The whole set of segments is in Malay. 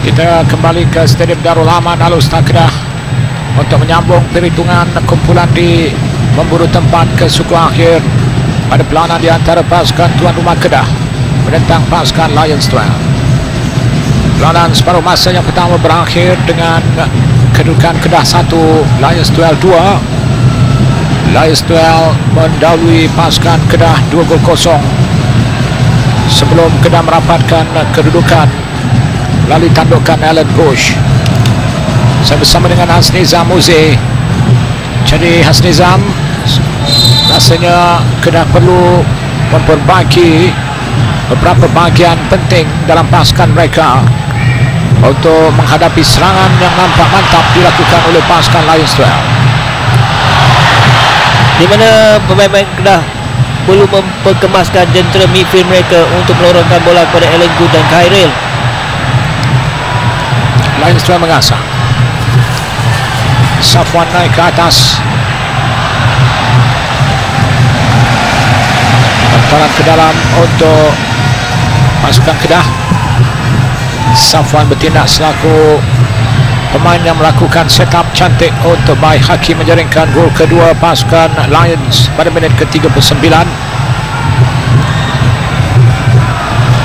Kita kembali ke Stadium Darul Aman Alor-Star Kedah untuk menyambung perhitungan kumpulan di memburu tempat ke suku akhir pada perlawanan di antara pasukan tuan rumah Kedah menentang pasukan Lions 12. Perlawanan separuh masa yang pertama berakhir dengan kedudukan Kedah 1, Lions 12 2. Lions 12 mendahului pasukan Kedah 2-0 sebelum Kedah merapatkan kedudukan melalui tandukan Alan Bush. Saya bersama dengan Hasnizam Muzi. Jadi Hasnizam, rasanya Kedah perlu memperbaiki beberapa bahagian penting dalam pasukan mereka untuk menghadapi serangan yang nampak mantap dilakukan oleh pasukan Lions 12, di mana pemain-pemain Kedah perlu memperkemaskan jentera midfield mereka untuk melorongkan bola kepada Alan Good dan Khairil. Lions 12 mengasah. Safwan naik ke atas, hantaran ke dalam untuk pasukan Kedah. Safwan bertindak selaku pemain yang melakukan setup cantik untuk Bai Haki menjaringkan gol kedua pasukan Lions pada minit ke-39.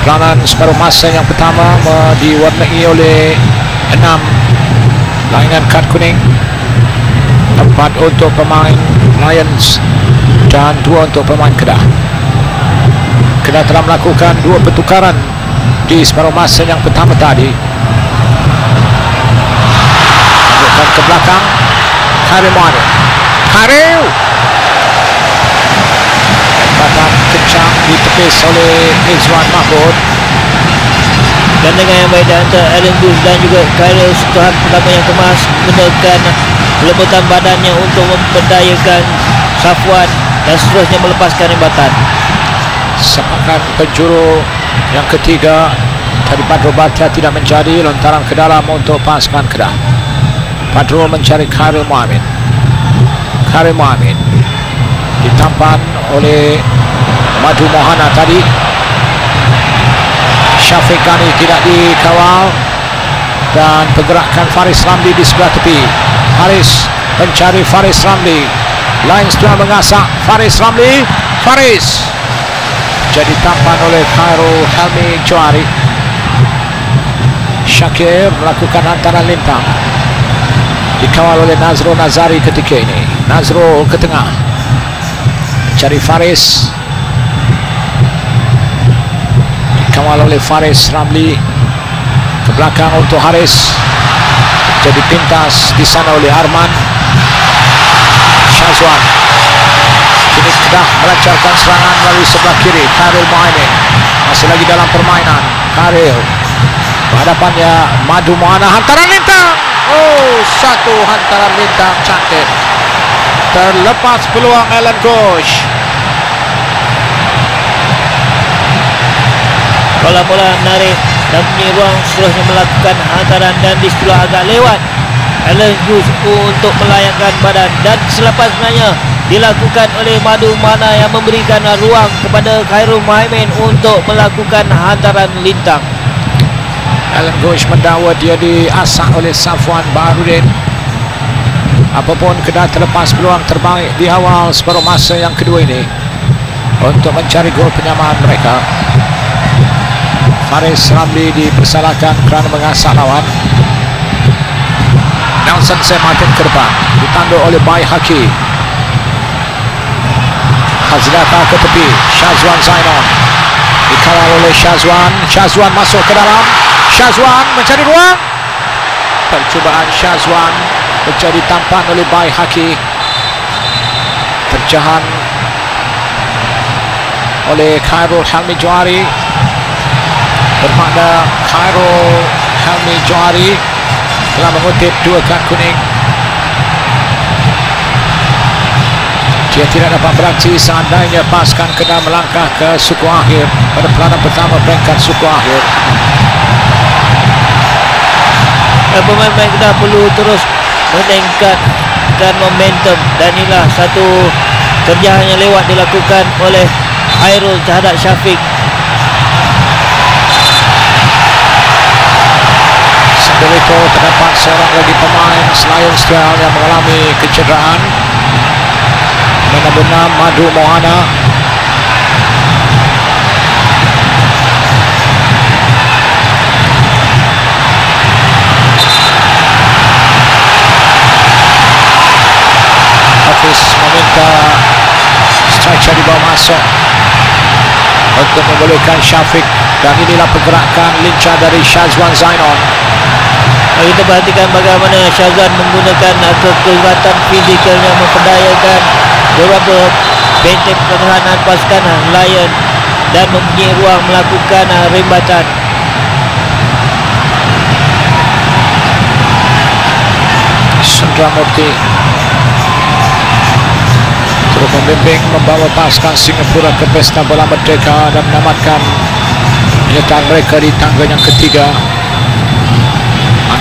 Peranan separuh masa yang pertama diwarnai oleh 6 layangan kad kuning, 4 untuk pemain Lions dan 2 untuk pemain Kedah. Kedah telah melakukan 2 pertukaran di separuh masa yang pertama tadi. Bukan ke belakang, Khairil Muhammad. Khairil tempatan kencang ditepis oleh Izwan Mahmud. Dan dengan yang baik di antara Alan Bush dan juga Khairil, sentuhan pertama yang kemas menekan lembutan badannya untuk memperdayakan Safwan dan seterusnya melepaskan rebatan. Sepakan penjuru yang ketiga dari Badrul Batia tidak menjadi, lontaran ke dalam untuk pasukan Kedah. Badrul mencari Khairil Muhammad. Khairil Muhammad ditampan oleh Madu Mohana tadi. Syafiq Ghani tidak dikawal dan pergerakan Faris Ramli di sebelah tepi. Haris mencari Faris Ramli. Lions 2 mengasak Faris Ramli. Faris jadi tampan oleh Khairul Helmi Johari. Syakir melakukan hantaran lintang, dikawal oleh Nazrul Nazari ketika ini. Nazrul ke tengah cari Faris, dikawal oleh Faris Ramli ke belakang untuk Haris, jadi pintas di sana oleh Arman. Syazwan, kini Kedah melancarkan serangan melalui sebelah kiri. Khairil Muhammad masih lagi dalam permainan. Khairil berhadapannya Madu Mohana, hantaran lintang. Oh, satu hantaran lintang cantik, terlepas peluang Alan Ghosh. Bola-bola menarik dan punya ruang, seterusnya melakukan hantaran dan di sebelah agak lewat Alan Good untuk melayangkan badan, dan selepas sebenarnya dilakukan oleh Madu Mana yang memberikan ruang kepada Khairul Muhammad untuk melakukan hantaran lintang. Alan Ghosh mendakwa dia diasak oleh Safwan Baharudin. Apapun, Kedah terlepas peluang terbaik di awal separuh masa yang kedua ini untuk mencari gol penyamaan mereka. Faris Ramli dipersalahkan kerana mengasak lawan. Nelson Sam Martin ke depan, ditanduk oleh Bai Haki. Hazlata ke tepi, Syazwan Zainon dikawal oleh Syazwan. Syazwan masuk ke dalam. Syazwan mencari ruang. Percubaan Syazwan menjadi tampan oleh Bai Haki, terjahan oleh Khairul Helmi Johari. Bermakna Khairul Helmi Johari telah mengutip 2 kad kuning. Dia tidak dapat beraksi seandainya pasukan Kedah melangkah ke suku akhir pada peranan pertama peringkat suku akhir. Pemain-pemain Kedah perlu terus meningkatkan momentum, dan inilah satu kerjaan yang lewat dilakukan oleh Khairul terhadap Syafiq. Sambil itu terdapat seorang lagi pemain Lions yang mengalami kecederaan. Benar-benar Madu Mohana. Hafiz meminta striker di bawah masuk untuk membolehkan Syafiq, dan inilah pergerakan lincah dari Syazwan Zainon. Kita perhatikan bagaimana Syazwan menggunakan kekuatan fizikalnya memperdayakan beberapa benteng pertahanan pasukan Lion dan mempunyai ruang melakukan rembatan. Sundramoorthy turut membimbing membawa pasukan Singapura ke pesta bola merdeka dan menamatkan penyertaan mereka di tangga yang ketiga.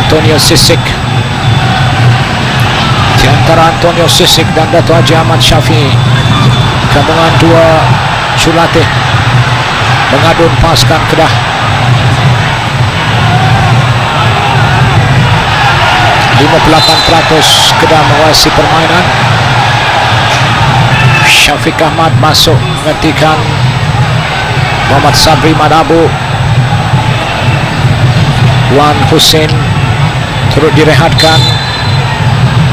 Antonio Sisik, di antara Antonio Sisik dan Dato' Haji Ahmad Syafi'i, gabungan dua jurulatih mengadun pasukan Kedah. %58 Kedah menguasai permainan. Syafiq Ahmad masuk menggantikan Muhammad Sabri Madabu. Wan Hussein turut direhatkan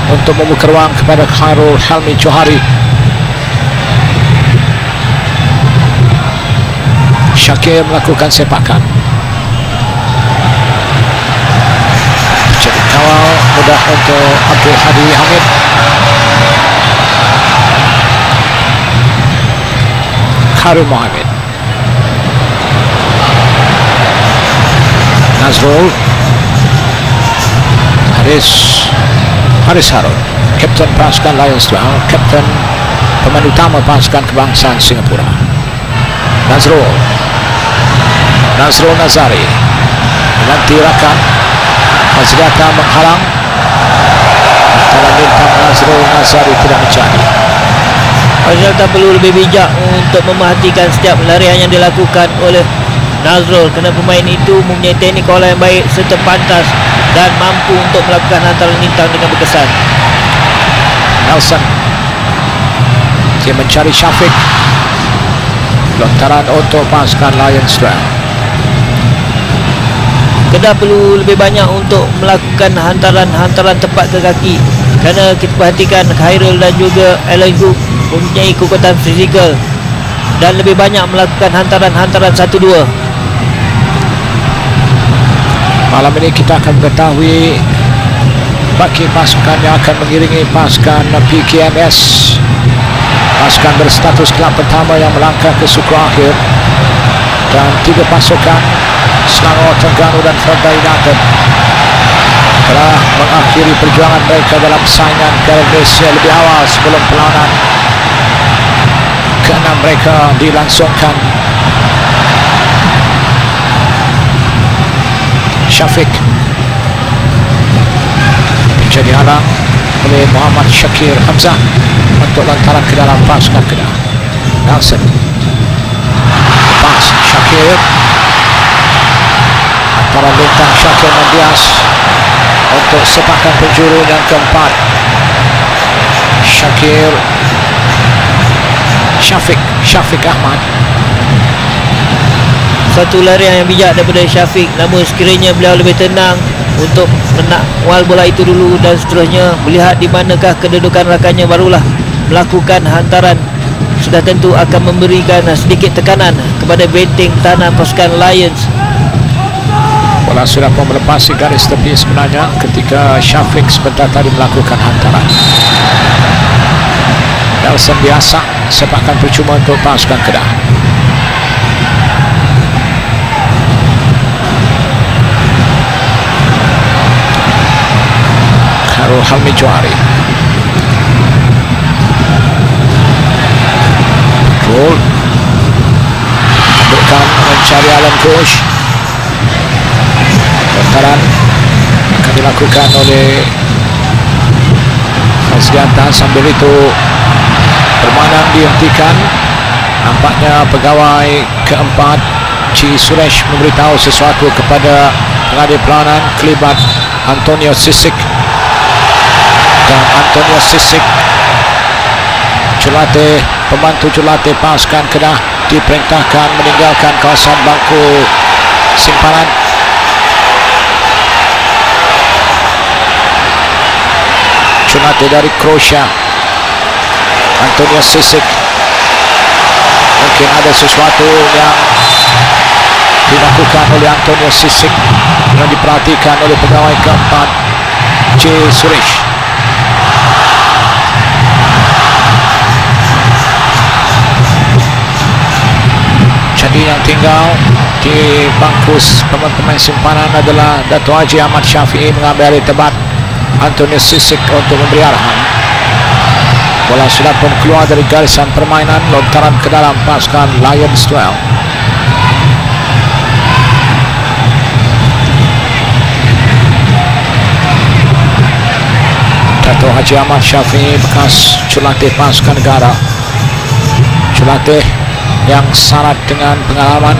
untuk membuka ruang kepada Khairul Helmi Johari. Syakir melakukan sepakan. Jadi kawal mudah untuk Abdul Hadi Hamid. Khairul Mohammed, Nazrul, Haris Harun, Kapten pasukan Lions 2, Kapten pemain utama pasukan kebangsaan Singapura. Nazrul Nazari menanti rakan, Mazgata menghalang, antara bintang Nazrul Nazari tidak menjadi. Mazgata perlu lebih bijak untuk memerhatikan setiap larian yang dilakukan oleh Nazrul, kerana pemain itu mempunyai teknik olah yang baik serta pantas dan mampu untuk melakukan hantaran lintang dengan berkesan. Nelson, dia mencari Syafiq, lontaran untuk pasukan Lions 2. Kedah perlu lebih banyak untuk melakukan hantaran-hantaran tepat ke kaki, kerana kita perhatikan Khairul dan juga Elijah mempunyai kekuatan fizikal dan lebih banyak melakukan hantaran-hantaran 1-2. Malam ini kita akan mengetahui baki pasukan yang akan mengiringi pasukan PKMS, pasukan berstatus kelab pertama yang melangkah ke suku akhir, dan 3 pasukan Selangor, Terengganu dan Frontier United telah mengakhiri perjuangan mereka dalam saingan Piala Malaysia lebih awal sebelum perlawanan ke-6 mereka dilangsungkan. Syafiq menjadi halang oleh Muhammad Syakir Hamzah untuk lantaran ke dalam pasukan Kedah. Nelson, lepas Syakir, antara bintang Syakir Mandias untuk sepakan penjuru yang keempat. Syafiq Ahmad, satu larian yang bijak daripada Syafiq, namun sekiranya beliau lebih tenang untuk menawal bola itu dulu dan seterusnya melihat di manakah kedudukan rakannya, barulah melakukan hantaran, sudah tentu akan memberikan sedikit tekanan kepada benteng tanah pasukan Lions. Bola sudah pun melepasi garis tepi sebenarnya ketika Syafiq sebentar tadi melakukan hantaran. Nelson biasa sepakan percuma untuk pasukan Kedah. Khairul Helmi Johari, Roll ambilkan mencari Alan Ghosh. Lontaran akan dilakukan oleh Fazlianta. Sambil itu permainan dihentikan. Nampaknya pegawai keempat Ci Suresh memberitahu sesuatu kepada pengadil pelanan Kelibat Antonio Sisik, dan Antonio Sisik jurulatih, pembantu jurulatih pasukan Kedah, diperintahkan meninggalkan kawasan bangku simpanan. Jurulatih dari Croatia Antonio Sisik, mungkin ada sesuatu yang dilakukan oleh Antonio Sisik yang diperhatikan oleh pegawai keempat Ci Suresh. Jadi yang tinggal di bangku pemain simpanan adalah Dato' Haji Ahmad Syafi'i mengambil alih tempat Antonio Sisik untuk memberi arahan. Bola sudah pun keluar dari garisan permainan, lontaran ke dalam pasukan Lions 12. Dato' Haji Ahmad Syafi'i, bekas jurulatih pasukan negara, jurulatih yang syarat dengan pengalaman.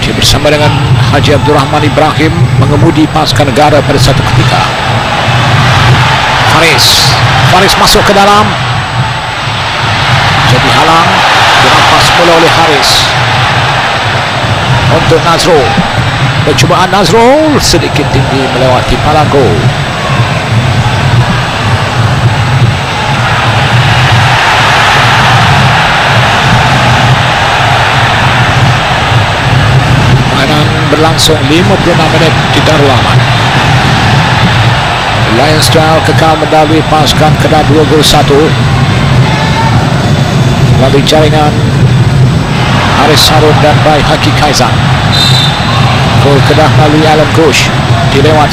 Dia bersama dengan Haji Abdurrahman Ibrahim mengemudi pasukan negara pada satu ketika. Faris masuk ke dalam, jadi halang, dirampas bola oleh Haris untuk Nazrul. Percubaan Nazrul sedikit tinggi melewati palang gol. Berlangsung 56 menit di Darul Aman. Lions 12 kekal mendahului pasukan Kedah 2-1 melalui jaringan Haris Harun dan Bai Haki Kaizan. Gol Kedah melalui Alan Ghosh dilewat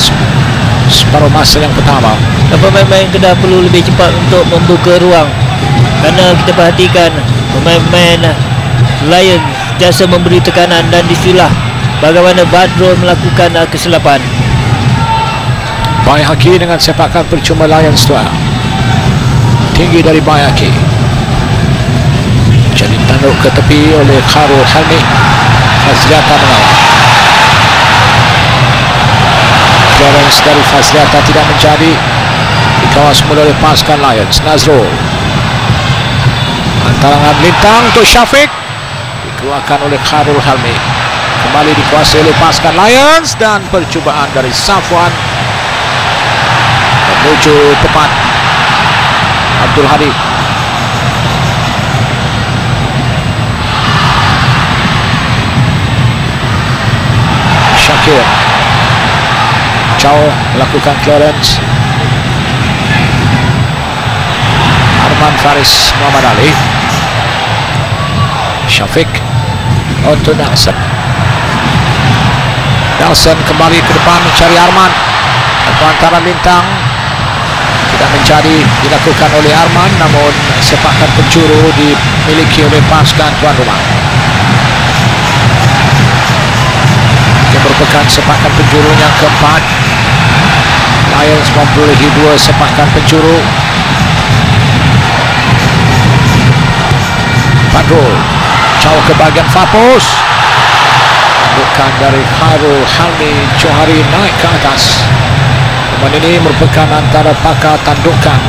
separuh masa yang pertama. Pemain-pemain Kedah perlu lebih cepat untuk membuka ruang, kerana kita perhatikan pemain-pemain Lions biasa memberi tekanan dan disilah bagaimana Badrul melakukan kesilapan. Bai Haki dengan sepakan percuma Lions 12. Tinggi dari Bai Haki, jadi tanduk ke tepi oleh Kharul Halmi. Fazliata mengawal. Clearance dari Fazliata tidak menjadi, dikawas mula oleh pasukan Lions. Nazrul, antarangan melintang untuk Syafiq, dikeluarkan oleh Kharul Halmi. Kembali dikuasai oleh pasukan Lions, dan percubaan dari Safwan menuju tepat Abdul Hadi. Syakir jauh melakukan clearance. Arman Faris Muhammad Ali. Syafiq untuk Nelson. Nelson kembali ke depan mencari Arman. Antaran lintang tidak menjadi dilakukan oleh Arman, namun sepakan penjuru dimiliki oleh pasukan tuan rumah. Yang merupakan sepakan penjuru yang keempat. Lions memperolehi 2 sepakan penjuru. Badrul jauh ke bahagian Fapus. Bukan dari Khairul Halmi Johari naik ke atas. Pemain ini merupakan antara pakar tandukan.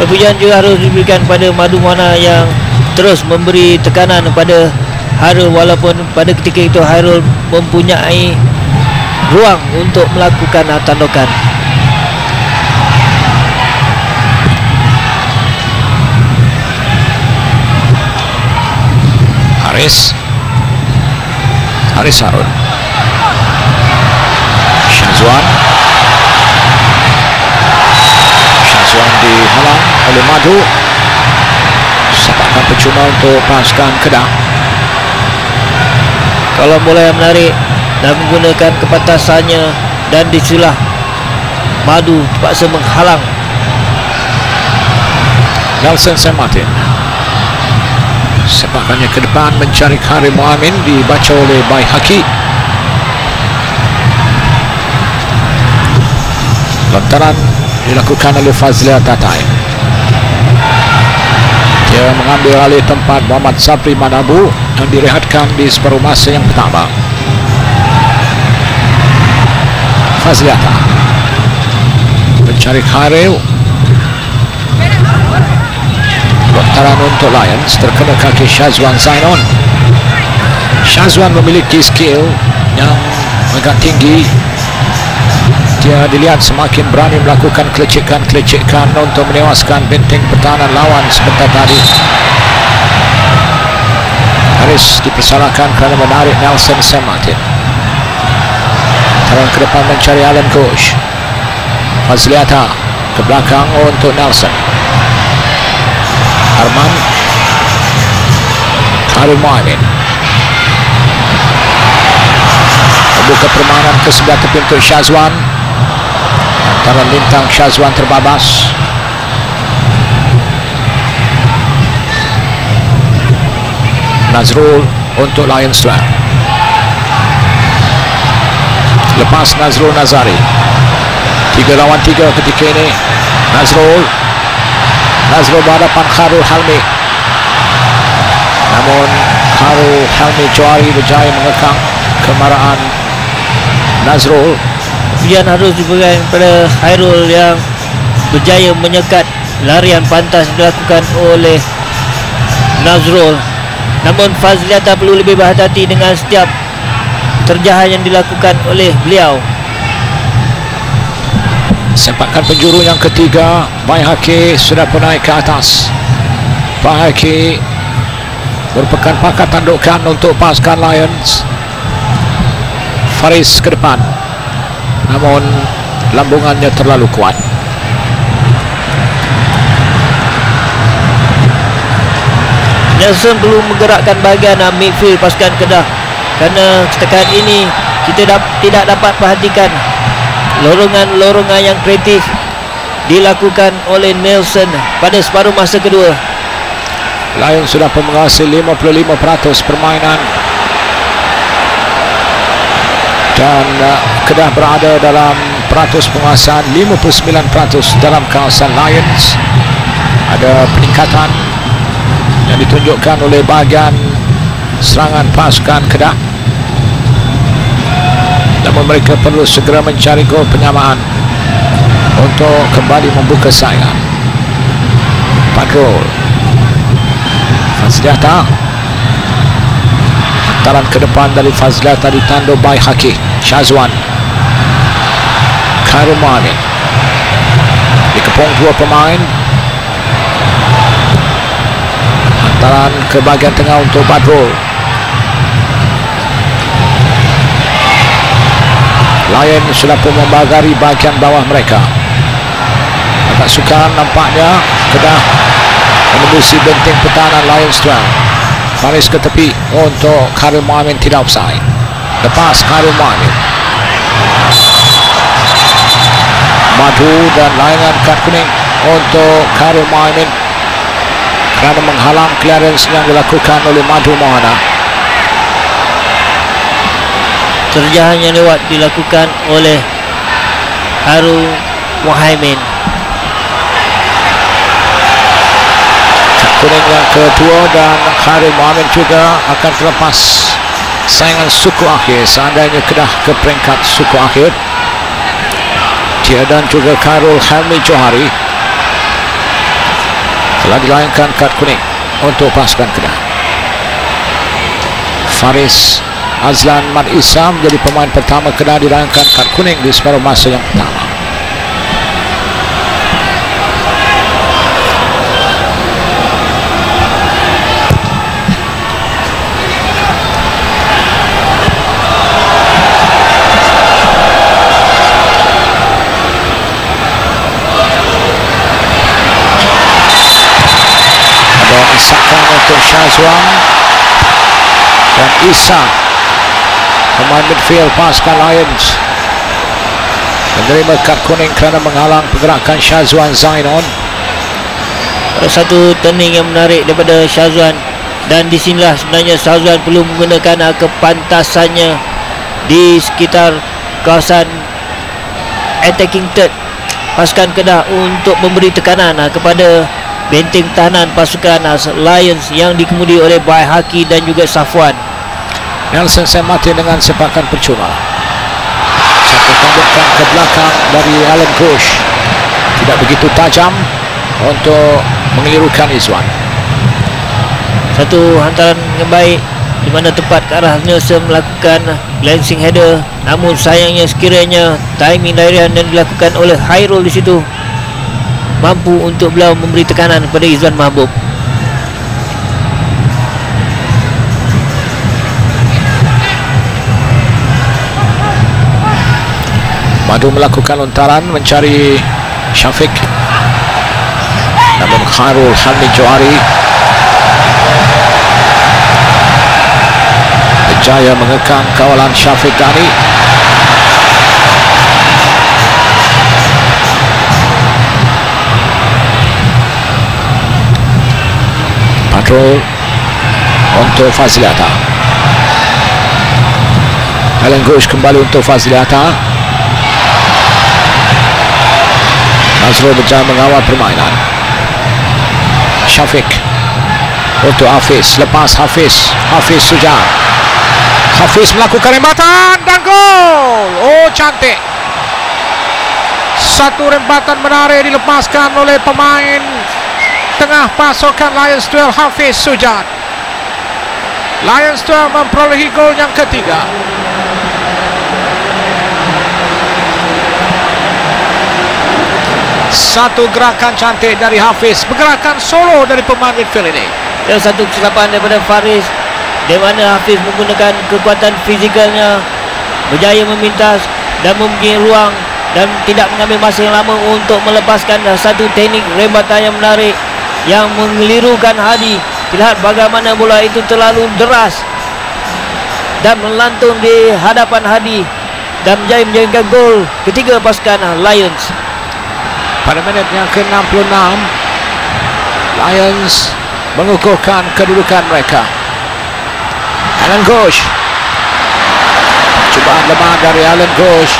Pujian juga harus diberikan pada Madu Mana yang terus memberi tekanan kepada Hairul, walaupun pada ketika itu Hairul mempunyai ruang untuk melakukan tandukan. Haris Harun. Syazwan dihalang oleh Madu. Sepakan percuma untuk pasukan Kedah. Kalau bola yang menarik dan menggunakan kepatasannya dan disilah, Madu terpaksa menghalang. Nelson Saint Martin. Sepakannya ke depan mencari Karim Muamin, dibaca oleh Bai Haki. Lontaran dilakukan oleh Fazlia Tatai. Dia mengambil alih tempat Muhammad Sabri Manabu yang direhatkan di separuh masa yang pertama. Fazliata mencari Khairil. Lontaran untuk Lions, terkena kaki Syazwan Zainon. Syazwan memiliki skill yang agak tinggi. Dia dilihat semakin berani melakukan kelicikan untuk menewaskan benteng pertahanan lawan sebentar tadi. Haris dipersalahkan kerana menarik Nelson Sam Martin. Taran ke depan mencari Alan Ghosh. Fazliata ke belakang untuk Nelson. Arman. Karim Mohamed membuka permainan ke sebelah tepi untuk Syazwan. Antara lintang Syazwan terbabas. Nazrul untuk Lions Tuan. Lepas Nazrul Nazari, 3 lawan 3 ketika ini. Nazrul berhadapan Khairul Helmi, namun Khairul Helmi Johari berjaya mengekang kemarahan Nazrul. Pujian harus diberikan kepada Khairul yang berjaya menyekat larian pantas dilakukan oleh Nazrul. Namun Fazliata perlu lebih berhati-hati dengan setiap terjahan yang dilakukan oleh beliau. Sepakan penjuru yang ketiga, Baihaqi sudah pun naik ke atas. Baihaqi merupakan pakat tandukan untuk pasukan Lions. Faris ke depan, namun lambungannya terlalu kuat. Nelson perlu menggerakkan bahagian midfield pasukan Kedah, kerana setakat ini kita tidak dapat perhatikan lorongan-lorongan yang kreatif dilakukan oleh Nelson pada separuh masa kedua. Lions sudah menguasai 55% permainan dan Kedah berada dalam peratus penguasaan 59% dalam kawasan Lions. Ada peningkatan yang ditunjukkan oleh bahagian serangan pasukan Kedah, namun mereka perlu segera mencari gol penyamaan untuk kembali membuka saingan. Patrol Fazliata, hantaran ke depan dari Fazliata ditandu Baihaqi. Syazwan, Karim Mohamed dikepung 2 pemain. Hantaran ke bahagian tengah untuk Badrul. Lion sudah pun membagari bahagian bawah mereka. Agak sukar nampaknya Kedah menembusi benteng pertahanan Lions Tuan. Faris ke tepi untuk Karim Mohamed, tidak offside. Lepas Karim Mohamed, Madu dan layangan kad kuning untuk Karim Mohamed kerana menghalang clearance yang dilakukan oleh Madu Mohana. Terjahan yang lewat dilakukan oleh Harul Muhaimin. Kad kuning yang kedua dan Karim Mohamed juga akan terlepas saingan suku akhir seandainya Kedah ke peringkat suku akhir. Dia dan juga Khairul Helmi Johari telah dilayangkan kad kuning untuk pasukan Kedah. Faris Azlan Mat Isa menjadi pemain pertama Kedah dilayangkan kad kuning di separuh masa yang pertama. Isakan untuk Syazwan dan Isa, pemain midfield pasukan Lions, menerima kad kuning kerana menghalang pergerakan Syazwan Zainon. Ada satu turning yang menarik daripada Syazwan, dan di sinilah sebenarnya Syazwan perlu menggunakan kepantasannya di sekitar kawasan attacking third pasukan Kedah untuk memberi tekanan kepada benteng tahanan pasukan Lions yang dikemudi oleh Baihaki dan juga Safwan. Nelson St. Martin dengan sepakan percuma. Satu tembakan ke belakang dari Alan Ghosh, tidak begitu tajam untuk mengelirukan Izwan. Satu hantaran yang baik di mana tepat ke arah Nelson melakukan glancing header, namun sayangnya sekiranya timing larian yang dilakukan oleh Hairul di situ mampu untuk beliau memberi tekanan kepada Izwan Mahbub. Madu melakukan lontaran mencari Syafiq, namun Khairul Hamid Johari berjaya mengekang kawalan Syafiq Dani. Patrol untuk Fazilata. Alan Ghosh kembali untuk Fazilata. Nazrul berjaya mengawal permainan. Syafiq untuk Hafiz, lepas Hafiz Sujan. Hafiz melakukan rempatan dan gol. Oh, cantik. Satu rempatan menarik dilepaskan oleh pemain tengah pasukan Lions 12, Hafiz Sujan. Lions 12 memperolehi gol yang ketiga. Satu gerakan cantik dari Hafiz, pergerakan solo dari pemain midfield ini. Dan satu kesilapan daripada Faris, di mana Hafiz menggunakan kekuatan fizikalnya, berjaya memintas dan mempunyai ruang dan tidak mengambil masa yang lama untuk melepaskan satu teknik rembatan yang menarik yang mengelirukan Hadi. Lihat bagaimana bola itu terlalu deras dan melantun di hadapan Hadi dan berjaya menjadikan gol ketiga pasukan Lions. Pada minit yang ke-66, Lions mengukuhkan kedudukan mereka. Alan Ghosh, cubaan lemah dari Alan Ghosh.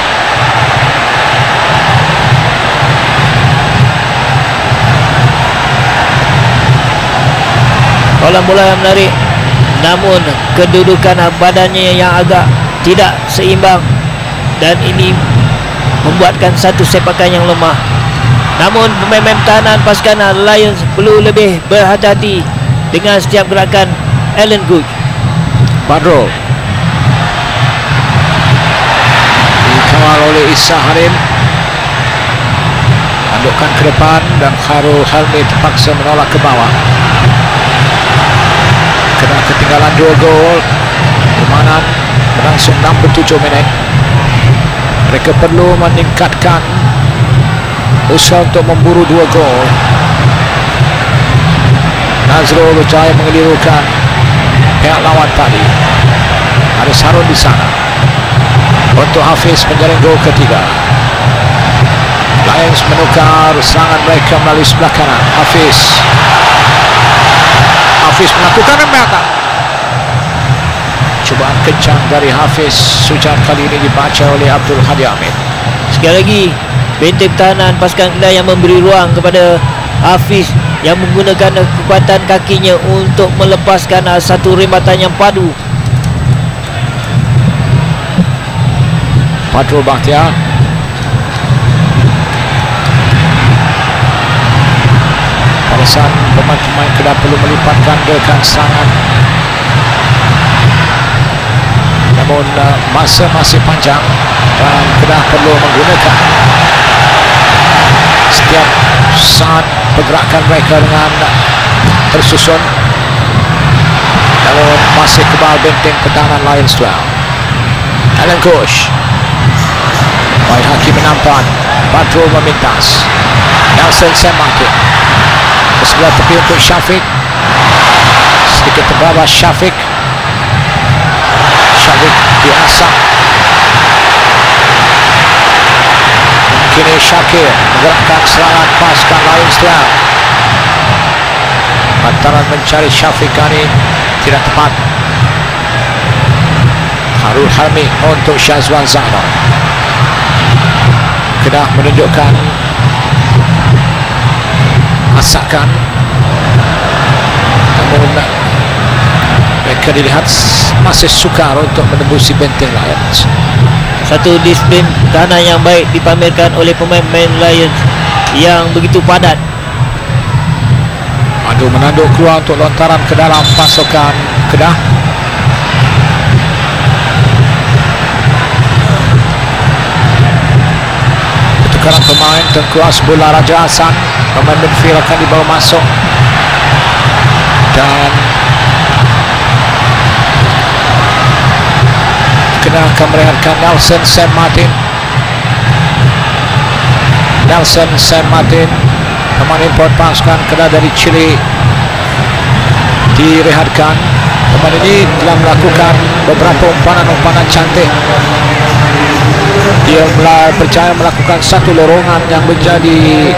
Bola yang menarik, namun kedudukan badannya yang agak tidak seimbang dan ini membuatkan satu sepakan yang lemah. Namun pemain tahanan pasukan Lions perlu lebih berhati-hati dengan setiap gerakan Alan Ghosh. Badro dikawal oleh Isa Harim, tandukkan ke depan dan Khairul Halmi terpaksa menolak ke bawah. Kena ketinggalan 2 gol. Permainan berlangsung 67 minit. Mereka perlu meningkatkan usaha untuk memburu 2 gol. Nazrul berjaya mengelirukan pihak lawan tadi. Ada Sarun di sana untuk Hafiz menjaring gol ketiga. Lions menukar serangan mereka melalui sebelah kanan. Hafiz melakukan rempatan. Cubaan kencang dari Hafiz Sujan kali ini dibaca oleh Abdul Hadi Amin. Sekali lagi benteng pertahanan pasukan Kedah yang memberi ruang kepada Hafiz yang menggunakan kekuatan kakinya untuk melepaskan satu rembatan yang padu. Patrol Bakhtiar. Pada saat pemain-pemain Kedah perlu melipat gandakan serangan, namun masa masih panjang dan Kedah perlu menggunakan setiap saat pergerakan mereka dengan tersusun. Namun masih kebal benteng pertahanan Lions 12. Alan Ghosh, Baihaki menampan, Badrul memintas, Nelson St. Martin ke sebelah tepi untuk Syafiq, sedikit terbabas Syafiq diasah. Kini Syakir menggerakkan serangan pasukan Lions 12. Bantaran mencari Syafiq kali tidak tepat. Khairul Halmi untuk Syazwan Zainal. Kedah menunjukkan asakan namun mereka dilihat masih sukar untuk menembusi benteng Lions. Satu disiplin pertahanan yang baik dipamerkan oleh pemain-pemain Lions yang begitu padat. Madu menanduk keluar untuk lontaran ke dalam pasukan Kedah. Pertukaran pemain, Tengku Hasbullah, Raja Hassan. Pemain midfield akan dibawa masuk dan Kedah akan merehatkan Nelson Sam Martin. Nelson Sam Martin, pemain import pasukan Kedah dari Chile, direhatkan. Pemain ini telah melakukan beberapa umpanan cantik. Dia berjaya melakukan satu lorongan yang menjadi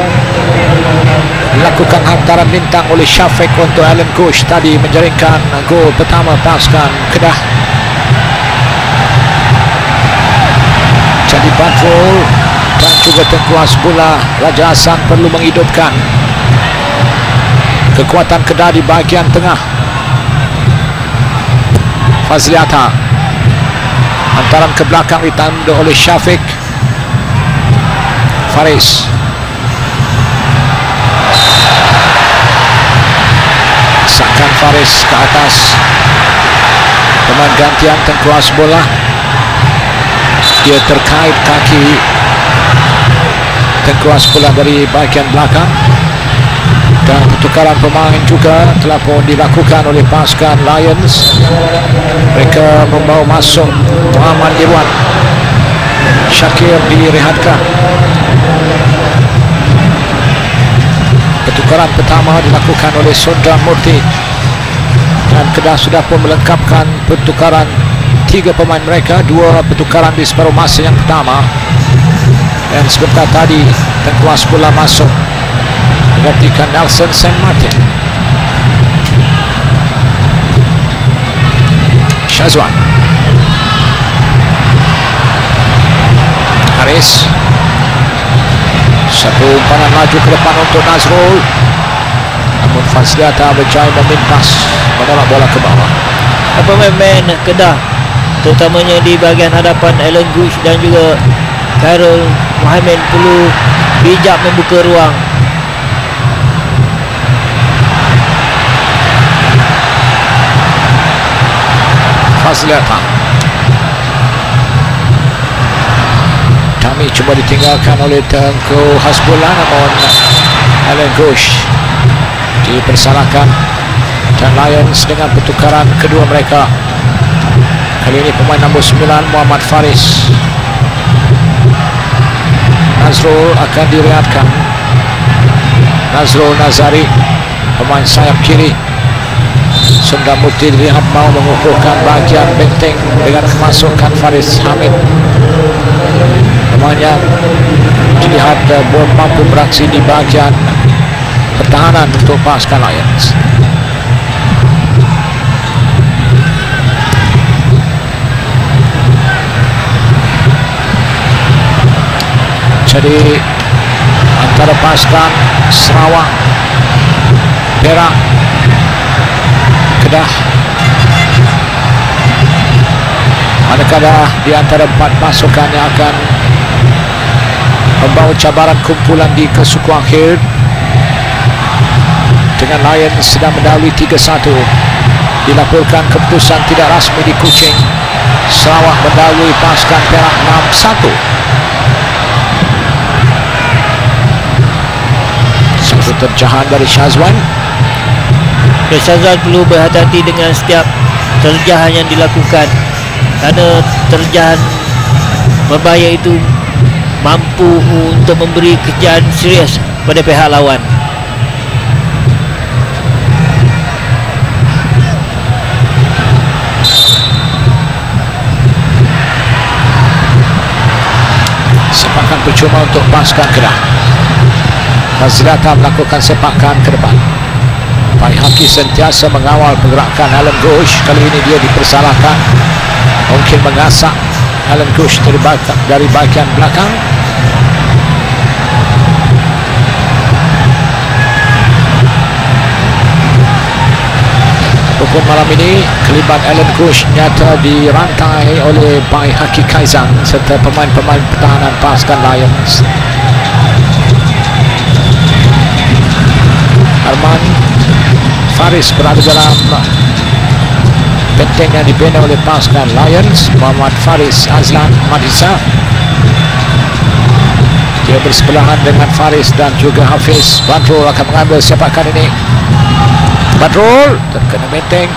dilakukan hantaran bintang oleh Syafiq untuk Alan Ghosh tadi, menjaringkan gol pertama pasukan Kedah. Jadi Badrul dan juga Tengku Hasbullah, Raja Hassan perlu menghidupkan kekuatan Kedah di bahagian tengah. Fazliata, hantaran ke belakang ditandu oleh Syafiq. Faris, sakan Faris ke atas. Pemain gantian Tengku Hasbullah, dia terkait kaki Tengku Hasbullah dari bahagian belakang. Dan pertukaran pemain juga telah pun dilakukan oleh pasukan Lions. Mereka membawa masuk Muhammad Irwan. Syakir direhatkan. Pertukaran pertama dilakukan oleh Sondra Murti, dan Kedah sudah pun melengkapkan pertukaran 3 pemain mereka. 2 pertukaran di separuh masa yang pertama, dan sebentar tadi Tengku Hasbullah masuk menggantikan Nelson Sam Martin. Syazwan, Haris, satu umpanan maju ke depan untuk Nazrul, namun Fazliata berjaya memintas menolak bola ke bawah. Pemain Kedah terutamanya di bahagian hadapan Alan Ghosh dan juga Khairul Mohammed perlu bijak membuka ruang. Fazliata, Tami cuba ditinggalkan oleh Tengku Hasbullah, namun Alan Ghosh dipersalahkan. Dan Lions dengan pertukaran kedua mereka, kali ini pemain nombor 9 Muhammad Faris. Nazrul akan direhatkan. Nazrul Nazari, pemain sayap kiri. Sondra Murti dilihat mau mengukuhkan bahagian benteng dengan kemasukan Faris Hamid. Pemain yang dilihat mampu beraksi di bahagian pertahanan untuk pasukan Lions. Jadi antara pasukan Sarawak, Perak, Kedah, manakala di antara 4 pasukan yang akan membawa cabaran kumpulan di kesuku akhir, dengan Lions sedang mendahului 3-1. Dilaporkan keputusan tidak rasmi di Kuching, Sarawak mendahului pasukan Perak 6-1. Satu terjahan dari Syazwan. Syazwan perlu berhati-hati dengan setiap terjahan yang dilakukan, kerana terjahan berbahaya itu mampu untuk memberi kejadian serius pada pihak lawan. Sepakan percuma untuk pasukan Kedah. Fazliata melakukan sepakan ke depan. Pak Haki sentiasa mengawal pergerakan Alan Ghosh. Kali ini dia dipersalahkan, mungkin mengasak Alan Ghosh dari bahagian belakang. Walaupun malam ini kelibat Alan Gush nyata dirantai oleh Bai Haki Kaizan serta pemain-pemain pertahanan pasukan Lions. Arman Faris berada dalam benteng yang dibina oleh pasukan Lions. Muhammad Faris Azlan Madisa, dia bersebelahan dengan Faris dan juga Hafiz. Badrul akan mengambil sepakan ini. Badrul terkena benteng.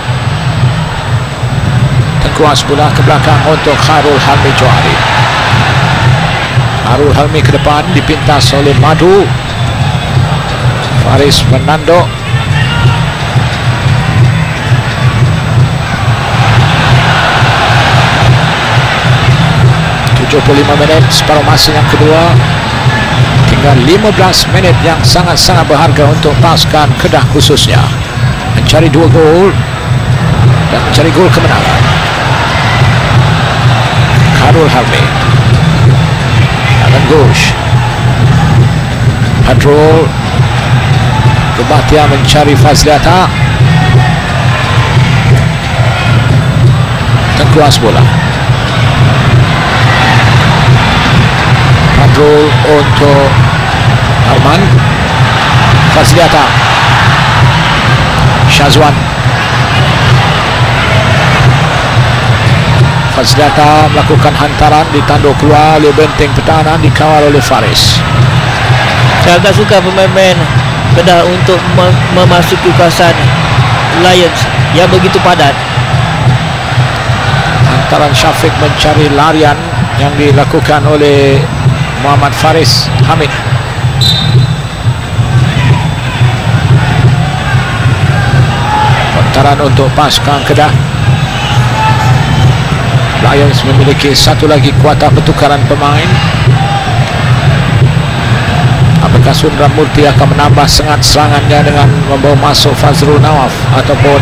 Tengkuas bola ke belakang untuk Khairul Halmi Johari. Khairul Halmi ke depan dipintas oleh Madu. Faris Fernando. minit separuh masa yang kedua. Tinggal 15 minit yang sangat-sangat berharga untuk pasukan Kedah khususnya mencari 2 gol dan mencari gol kemenangan. Khairul Halmi, Alan Gush, Hadrul Rubatia mencari Fazliata. Tengkuas bola. Hadrul untuk Arman. Fazliata, Syazwan. Fazliata melakukan hantaran, ditanduk keluar oleh benteng pertahanan, dikawal oleh Faris. Saya agak suka pemain-pemain Kedah untuk memasuki kawasan Lions yang begitu padat. Hantaran Syafiq mencari larian yang dilakukan oleh Muhammad Faris Hamid. Hantaran untuk pasukan Kedah. Lions memiliki satu lagi kuota pertukaran pemain. Apakah Sundram Murti akan menambah sengat serangannya dengan membawa masuk Fazrul Nawaf ataupun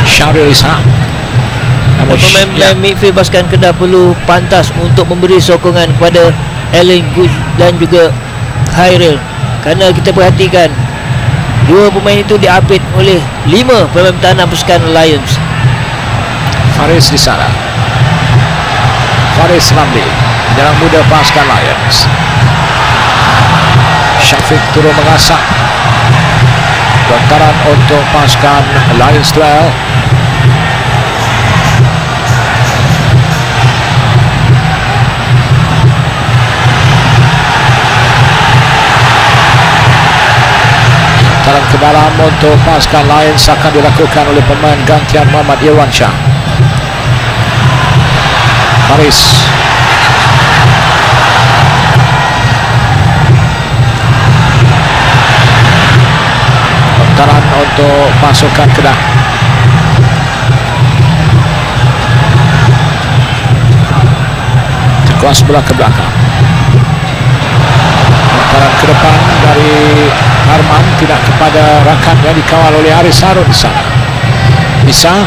Syahril Ishaq? Pemain-pemain midfield pasukan Kedah perlu pantas untuk memberi sokongan kepada Alan Gush dan juga Khairil, kerana kita perhatikan dua pemain itu diapit oleh 5 pemain pertahanan pasukan Lions. Faris di sana. Faris Ramli, penyerang muda pasukan Lions. Syafiq turun mengasak. Lontaran untuk pasukan Lions Duel. Lontaran ke dalam untuk pasukan Lions akan dilakukan oleh pemain gantian Muhammad Irwan Shah. Faris. Lontaran untuk pasukan Kedah. Kuas bola ke belakang. Lontaran ke depan dari Arman, tidak kepada rakannya, dikawal oleh Aris Harun di sana. Bisa.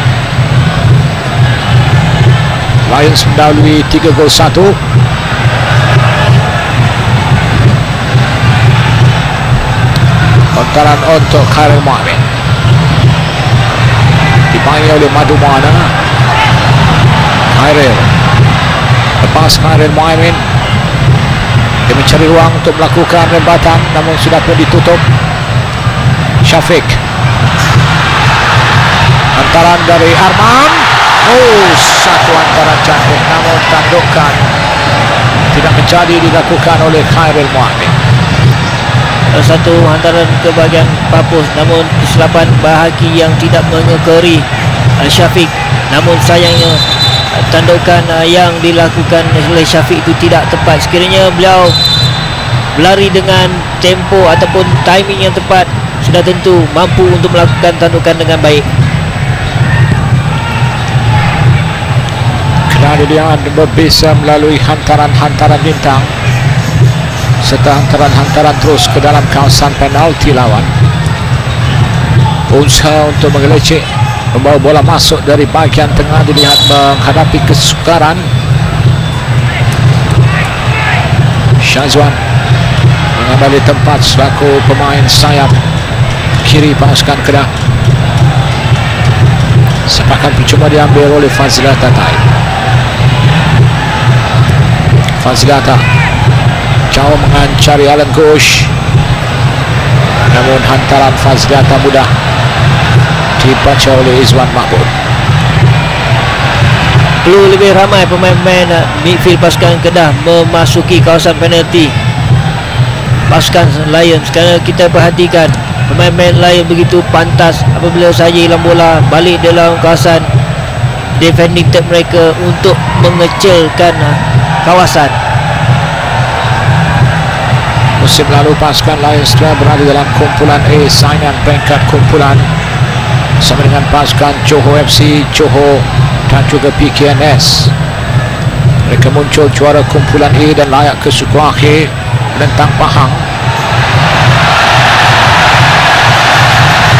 Lions mendahului 3-1. Lontaran untuk Khairil Muhammad, dipanggil oleh Madu Muana. Khairil lepas Khairil Muhammad, dia mencari ruang untuk melakukan rembatan, namun sudah pun ditutup. Syafiq, hantaran dari Arman. Satu hantaran cantik, namun tandukan tidak menjadi dilakukan oleh Khairil Muhammad. Satu hantaran ke bahagian papus, namun kesilapan bahaki yang tidak mengekori Syafiq. Namun sayangnya tandukan yang dilakukan oleh Syafiq itu tidak tepat. Sekiranya beliau berlari dengan tempo ataupun timing yang tepat, sudah tentu mampu untuk melakukan tandukan dengan baik. Kerana dia berbeza melalui hantaran-hantaran bintang serta hantaran-hantaran terus ke dalam kawasan penalti lawan. Usaha untuk mengelecek, membawa bola masuk dari bahagian tengah dilihat menghadapi kesukaran. Syazwan mengambil tempat selaku pemain sayap kiri pasukan Kedah. Sepakan percuma diambil oleh Fazilata Taib. Fazilata jauh mengancari Alan Ghosh, namun hantaran Fazilata mudah dibaca oleh Izwan Mahmud. Perlu lebih ramai pemain-pemain midfield pasukan Kedah memasuki kawasan penalti pasukan Lions, kerana kita perhatikan pemain-pemain Lions begitu pantas apabila saja hilang bola balik dalam kawasan defending third mereka untuk mengecilkan kawasan. Musim lalu pasukan Lions telah berada dalam kumpulan A, saingan peringkat kumpulan sama dengan pasukan Johor FC, Johor dan juga PKNS. Mereka muncul juara kumpulan A dan layak ke suku akhir menentang Pahang.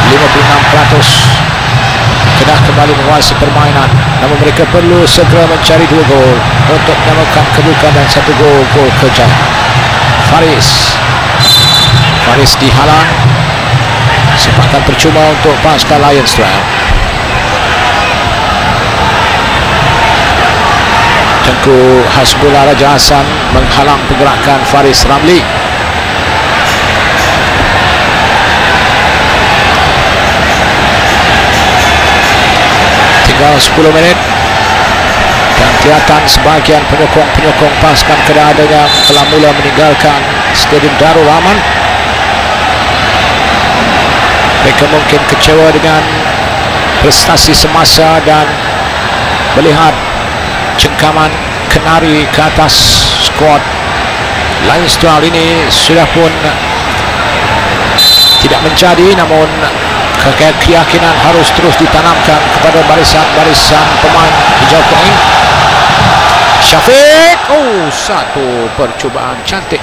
56% Kedah kembali menguasai permainan, namun mereka perlu segera mencari 2 gol untuk menyamakan kedudukan dan 1 gol kejayaan. Faris dihalang. Sepakan percuma untuk pasukan Lions Trail. Tengku Hasbullah Raja Hassan menghalang pergerakan Faris Ramli. Tinggal 10 minit dan kelihatan sebahagian penyokong pasukan Kedah yang telah mula meninggalkan Stadium Darul Rahman. Mereka mungkin kecewa dengan prestasi semasa dan melihat cengkaman kenari ke atas skuad Lions Trail ini sudah pun tidak menjadi, namun keyakinan harus terus ditanamkan kepada barisan pemain hijau kuning. Syafiq, satu percubaan cantik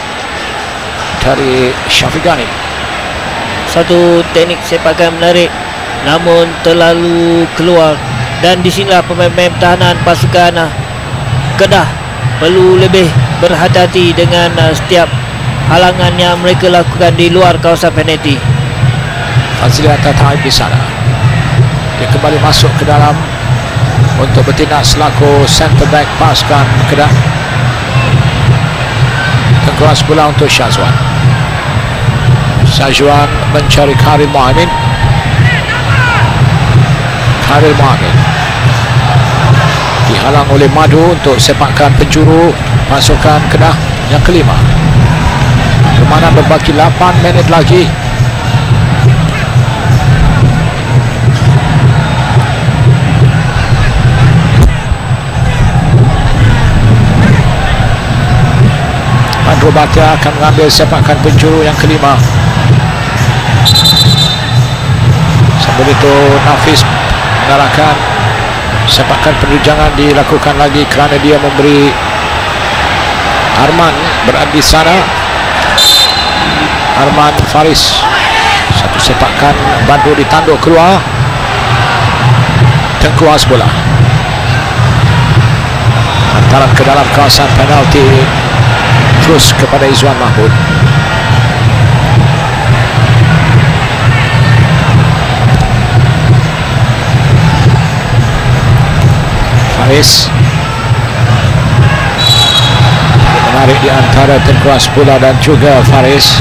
dari Syafiq Ghani. Satu teknik sepakan menarik namun terlalu keluar, dan di sinilah pemain-pemain pertahanan pasukan Kedah perlu lebih berhati-hati dengan setiap halangan yang mereka lakukan di luar kawasan penalti. Fazilata Taib di sana. Dia kembali masuk ke dalam untuk bertindak selaku centre back pasukan Kedah. Tengkuas bola untuk Syazwan. Syazwan mencari Khalil Mohamed. Dihalang oleh Madu untuk sepakan penjuru pasukan Kedah yang kelima. Permainan berbaki 8 minit lagi. Andrew Batia akan mengambil sepakan penjuru yang kelima. Sebelum itu Nafis mengarahkan sepakan penunjangan dilakukan lagi kerana dia memberi Arman berada di sana. Arman Faris, satu sepakan bantu ditanduk keluar. Tengku Hasbullah hantaran ke dalam kawasan penalti terus kepada Izwan Mahmud. Faris menarik di antara Tengku Hasbullah dan juga Faris.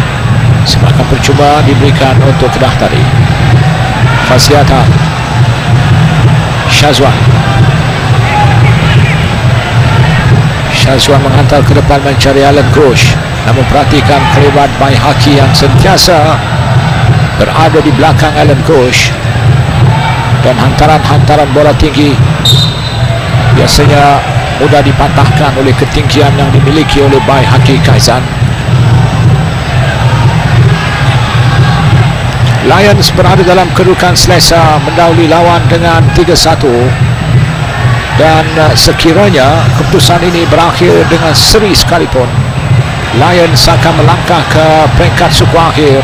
Sepakan percuma diberikan untuk Kedah tadi. Fazilata Syazwan menghantar ke depan mencari Alan Ghosh, namun perhatikan kelebat Baihaki yang sentiasa berada di belakang Alan Ghosh, dan hantaran bola tinggi biasanya mudah dipatahkan oleh ketinggian yang dimiliki oleh Baihaki Kaizan. Lions berada dalam kedudukan selesa mendahului lawan dengan 3-1, dan sekiranya keputusan ini berakhir dengan seri sekalipun, Lions akan melangkah ke peringkat suku akhir,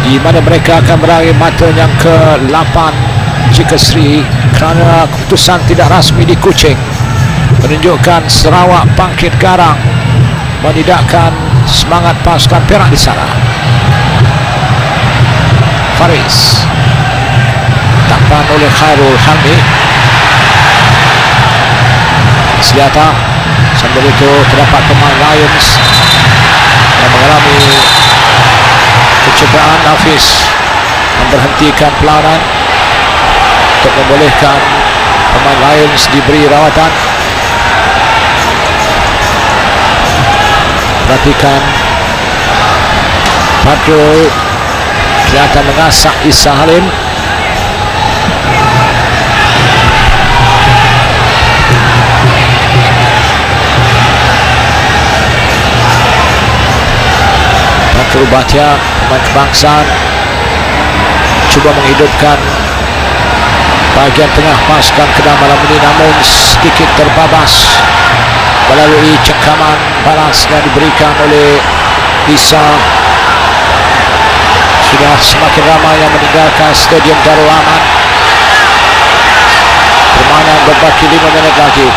di mana mereka akan berakhir mata yang ke-8 jika seri, kerana keputusan tidak rasmi di Kuching menunjukkan Sarawak Bangkit Garang menidakkan semangat pasukan Perak di sana. Faris tak oleh Khairul Hamdi. Seliata sambil itu terdapat pemain Lions yang mengalami kecederaan. Hafiz memberhentikan pelawanan untuk membolehkan pemain Lions diberi rawatan. Perhatikan Badrul kelihatan mengasak Isa Halim. Badrul Bhatia, pemain kebangsaan, cuba menghidupkan bahagian tengah pasukan Kedah malam ini, namun sedikit terbabas melalui cengkaman balas yang diberikan oleh Isa. Sudah semakin ramai yang meninggalkan Stadium Darul Aman. Permainan berbaki 5 minit lagi.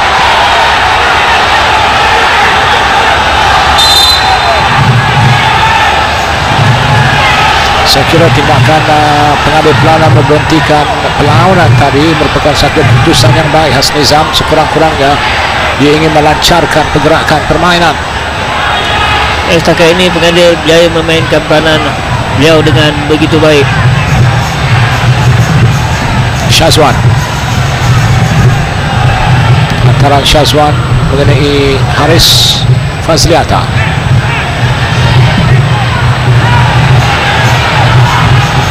Saya kira tindakan pengambil pelawanan memberhentikan perlawanan tadi merupakan satu keputusan yang baik khas Nizam. Sekurang-kurangnya dia ingin melancarkan pergerakan permainan. Setakat ini pengadil berjaya memainkan peranan beliau dengan begitu baik. Syazwan, antara Syazwan mengenai Haris Fazliata.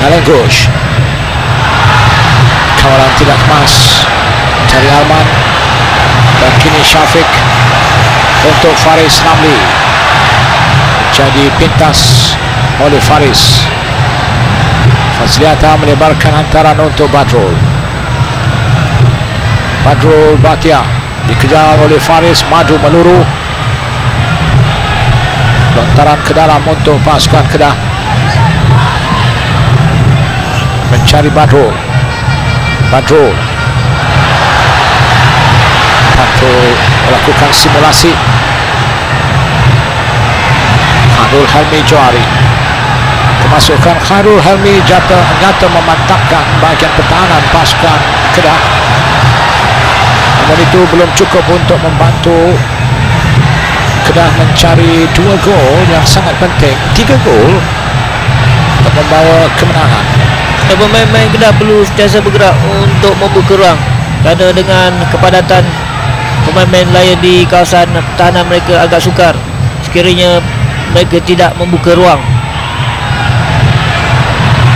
Alan Ghosh, kawalan tidak kemas, cari Arman, dan kini Syafiq untuk Faris Ramli. Jadi pintas oleh Faris. Fazliata melebarkan hantaran untuk Badrul. Badrul Bhatia dikejar oleh Faris, maju meluru, lontaran ke dalam untuk pasukan Kedah. Mencari Badrul. Badrul melakukan simulasi. Khairul Helmi Johari, kemasukan Khairul Helmi nyata memantapkan bahagian pertahanan pasukan Kedah. Namun itu belum cukup untuk membantu Kedah mencari 2 gol yang sangat penting, 3 gol untuk membawa kemenangan. Pemain-pemain Kedah perlu sentiasa bergerak untuk membuka ruang, kerana dengan kepadatan pemain-pemain lain di kawasan pertahanan mereka agak sukar sekiranya mereka tidak membuka ruang.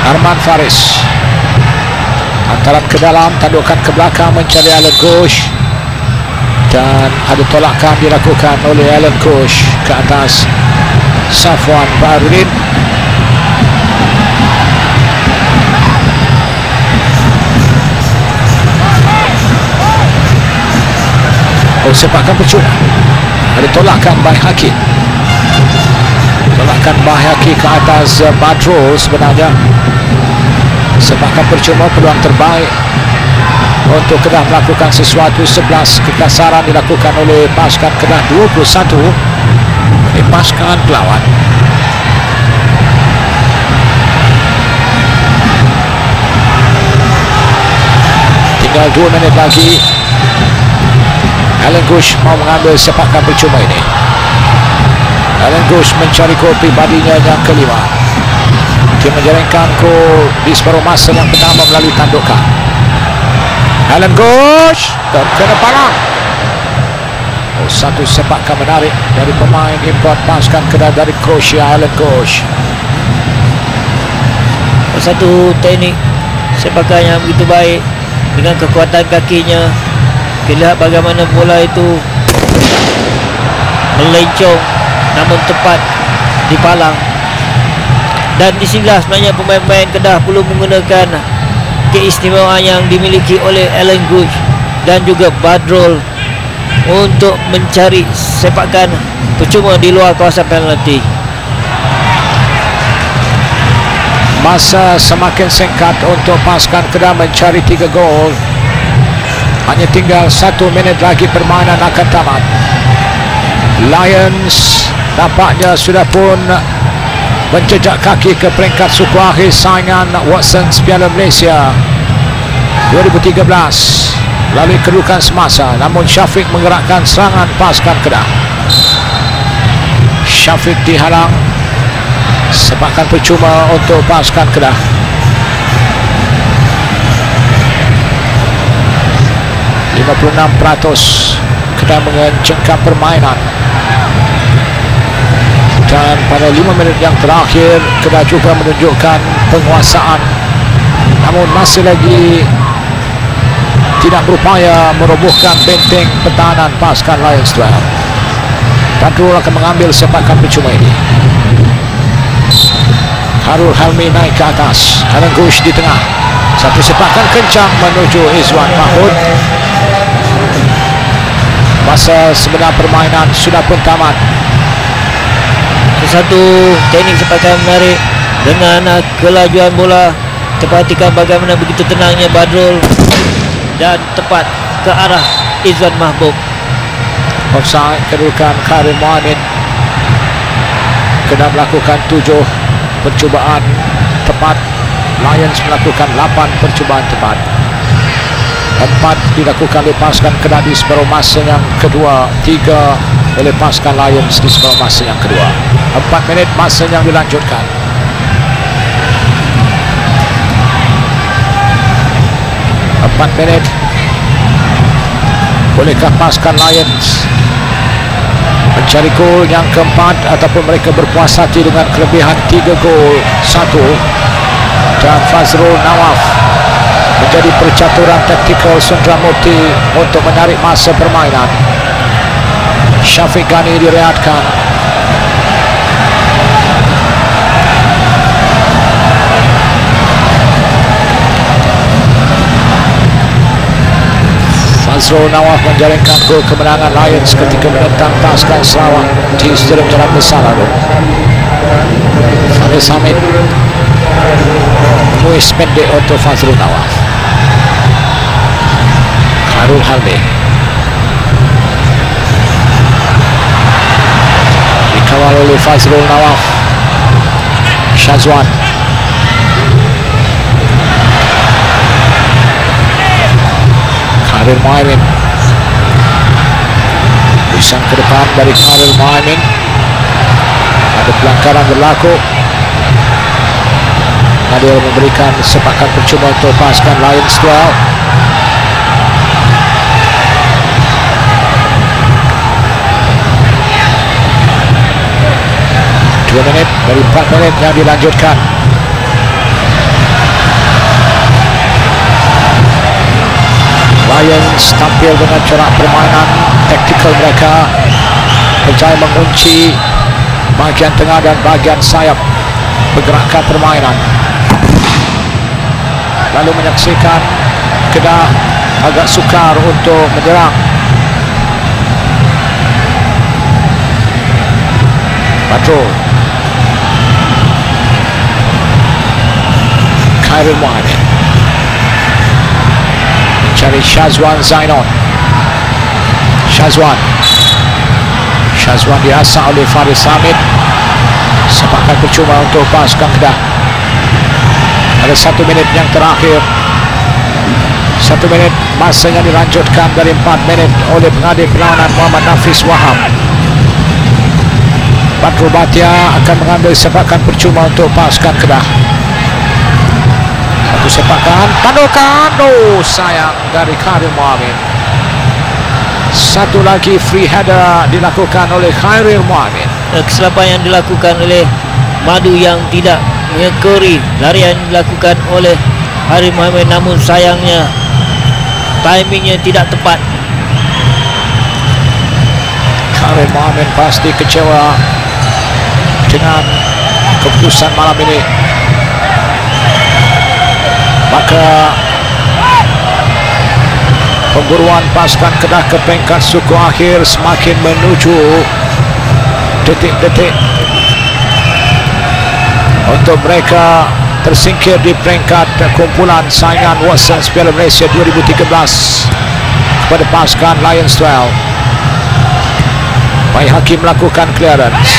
Arman Faris hantaran ke dalam, tandukan ke belakang mencari Alan Ghosh, dan ada tolakan dilakukan oleh Alan Ghosh ke atas Safwan Baharudin. Sepakan percuma, ada tolakan Baihaqi, tolakan Baihaqi ke atas Badrul. Sebenarnya sepakan percuma, peluang terbaik untuk Kedah melakukan sesuatu. 11 kekasaran dilakukan oleh pasukan Kedah, 21 oleh pasukan pelawan. Tinggal 2 minit lagi. Alan Ghosh mau mengambil sepakan percuma ini. Alan Ghosh mencari gol pribadinya yang kelima. Dia menjaringkan gol di separuh masa yang pertama melalui tandukan. Alan Ghosh terkena palang. Satu sepakan menarik dari pemain import pasukan Kedah dari Croatia, Alan Ghosh. Satu teknik sepakan yang begitu baik dengan kekuatan kakinya. Kita lihat bagaimana bola itu melencong namun tepat di palang. Dan di sini sebenarnya pemain-pemain Kedah perlu menggunakan keistimewaan yang dimiliki oleh Alan Ghosh dan juga Badrul untuk mencari sepakan percuma di luar kawasan penalti. Masa semakin singkat untuk pasukan Kedah mencari 3 gol. Hanya tinggal 1 minit lagi permainan akan tamat. Lions nampaknya sudah pun menjejak kaki ke peringkat suku akhir saingan Watsons Piala Malaysia. 2013 melalui kedudukan semasa, namun Syafiq menggerakkan serangan pasukan Kedah. Syafiq dihalang, sepakan percuma untuk pasukan Kedah. %56 Kedah mengencangkan permainan, dan pada 5 minit yang terakhir Kedah juga menunjukkan penguasaan, namun masih lagi tidak berupaya merobohkan benteng pertahanan pasukan Lions 12. Badrul akan mengambil sepakan percuma ini. Harul Helmi naik ke atas, Haranggush di tengah, satu sepakan kencang menuju Izwan Mahmud. Masa sebenar permainan sudah pun tamat. Satu teknik sepakan menarik dengan kelajuan bola. Perhatikan bagaimana begitu tenangnya Badrul dan tepat ke arah Izwan Mahbub. Offside, kedudukan Khairul Mu'min. Kedah melakukan 7 percubaan tepat, Lions melakukan 8 percubaan tepat. 4 dilakukan oleh pasukan Kedah di separuh masa yang kedua, 3 oleh pasukan Lions di separuh masa yang kedua. 4 minit masa yang dilanjutkan. Minit. Bolehkah pasukan Lions mencari gol yang keempat, ataupun mereka berpuas hati dengan kelebihan 3-1, dan Fazrul Nawaf menjadi percaturan taktikal Sundramoorthy untuk menarik masa permainan. Syafiq Ghani direhatkan. Fazrul Nawaf menjaringkan gol kemenangan Lions ketika menentang pasukan Sarawak di Stadium Jalan Besar lalu. Faris Hamid muis pendek untuk Fazrul Nawaf. Harul Helmi dikawal oleh Fazrul Nawaf. Syazwan Khairul Mu'min, pisang ke depan dari Khairul Mu'min. Ada pelanggaran berlaku. Nadir memberikan sepakan percuma untuk pasukan Lions 12. Dua menit dari 4 menit yang dilanjutkan. Lions tampil dengan corak permainan taktikal mereka, berjaya mengunci bahagian tengah dan bahagian sayap pergerakan permainan, lalu menyaksikan Kedah agak sukar untuk menyerang. Badrul, Khairul Mu'min cari Syazwan Zainon. Syazwan diasah oleh Faris Hamid. Sepakan percuma untuk pasukan Kedah. Ada 1 minit yang terakhir. 1 minit masa yang dilanjutkan dari 4 minit oleh pengadil perlawanan Muhammad Nafis Wahab. Badrul Bhatia akan mengambil sepakan percuma untuk pasukan Kedah. Satu sepakan, tandukan, sayang dari Khairul Mu'min. Satu lagi free header dilakukan oleh Khairul Mu'min. Kesilapan yang dilakukan oleh Madu yang tidak mengekori larian dilakukan oleh Khairul Mu'min, namun sayangnya timingnya tidak tepat. Khairul Mu'min pasti kecewa dengan keputusan malam ini. Maka pemburuan pasukan Kedah ke peringkat suku akhir semakin menuju detik-detik untuk mereka tersingkir di peringkat kumpulan saingan Watsons Piala Malaysia 2013 kepada pasukan Lions 12. Baik Hakim melakukan clearance.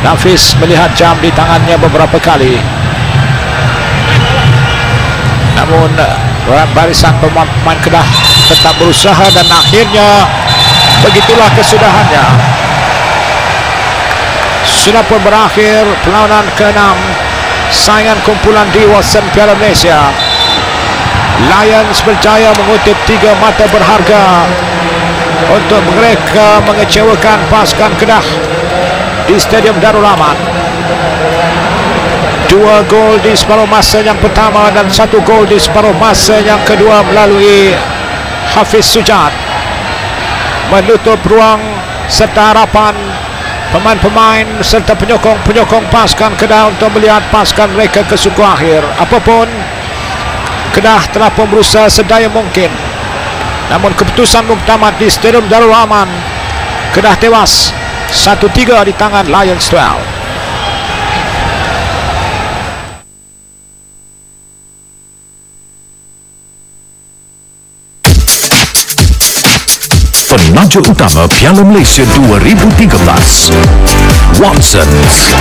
Nafis melihat jam di tangannya beberapa kali, namun barisan pemain Kedah tetap berusaha dan akhirnya begitulah kesudahannya. Sudah pun berakhir perlawanan ke-6 saingan kumpulan di Watson Piala Malaysia. Lions berjaya mengutip 3 mata berharga untuk mereka mengecewakan pasukan Kedah di Stadium Darul Aman. 2 gol di separuh masa yang pertama dan 1 gol di separuh masa yang kedua melalui Hafiz Sujad, menutup ruang serta harapan pemain-pemain serta penyokong-penyokong pasukan Kedah untuk melihat pasukan mereka ke suku akhir. Apapun, Kedah telah pun berusaha sedaya mungkin, namun keputusan muktamad di Stadium Darul Aman, Kedah tewas 1-3 di tangan Lions 12. Penaja utama Piala Malaysia 2013, Watsons.